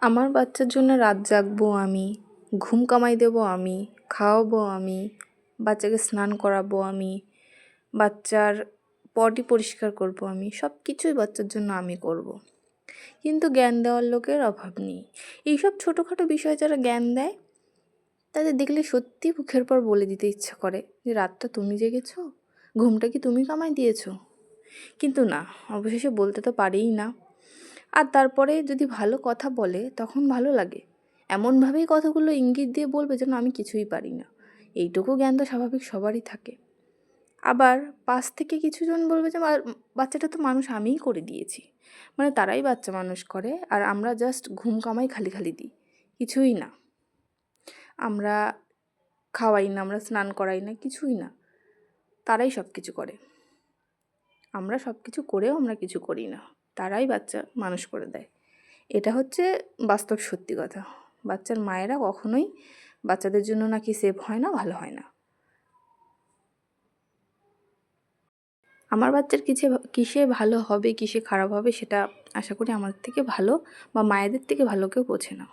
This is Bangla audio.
আমার বাচ্চার জন্য রাত জাগবো আমি, ঘুম কামাই দেবো আমি, খাওয়াবো আমি, বাচ্চাকে স্নান করাবো আমি, বাচ্চার পটি পরিষ্কার করবো আমি, সব কিছুই বাচ্চার জন্য আমি করব। কিন্তু জ্ঞান দেওয়ার লোকের অভাব নেই। এইসব ছোটোখাটো বিষয়ে যারা জ্ঞান দেয় তাদের দেখলে সত্যি মুখের পর বলে দিতে ইচ্ছা করে যে রাতটা তুমি জেগেছ, ঘুমটা কি তুমি কামাই দিয়েছ। কিন্তু না, অবশেষে বলতে তো পারেই না। আর তারপরে যদি ভালো কথা বলে তখন ভালো লাগে, এমনভাবেই কথাগুলো ইঙ্গিত দিয়ে বলবে যেন আমি কিছুই পারি না। এইটুকু জ্ঞান তো স্বাভাবিক সবারই থাকে। আবার পাশ থেকে কিছুজন বলবে যে বাচ্চাটা তো মানুষ আমিই করে দিয়েছি, মানে তারাই বাচ্চা মানুষ করে আর আমরা জাস্ট ঘুম কামাই খালি খালি দিই, কিছুই না। আমরা খাওয়াই না, আমরা স্নান করাই না, কিছুই না, তারাই সব কিছু করে। আমরা সব কিছু করেও আমরা কিছু করি না, তারাই বাচ্চা মানুষ করে দেয়। এটা হচ্ছে বাস্তব সত্যি কথা। বাচ্চার মায়েরা কখনোই বাচ্চাদের জন্য নাকি সেভ হয় না, ভালো হয় না। আমার বাচ্চার কিসে ভালো হবে, কিসে খারাপ হবে সেটা আশা করি আমার থেকে ভালো বা মায়েদের থেকে ভালো কেউ বোঝে না।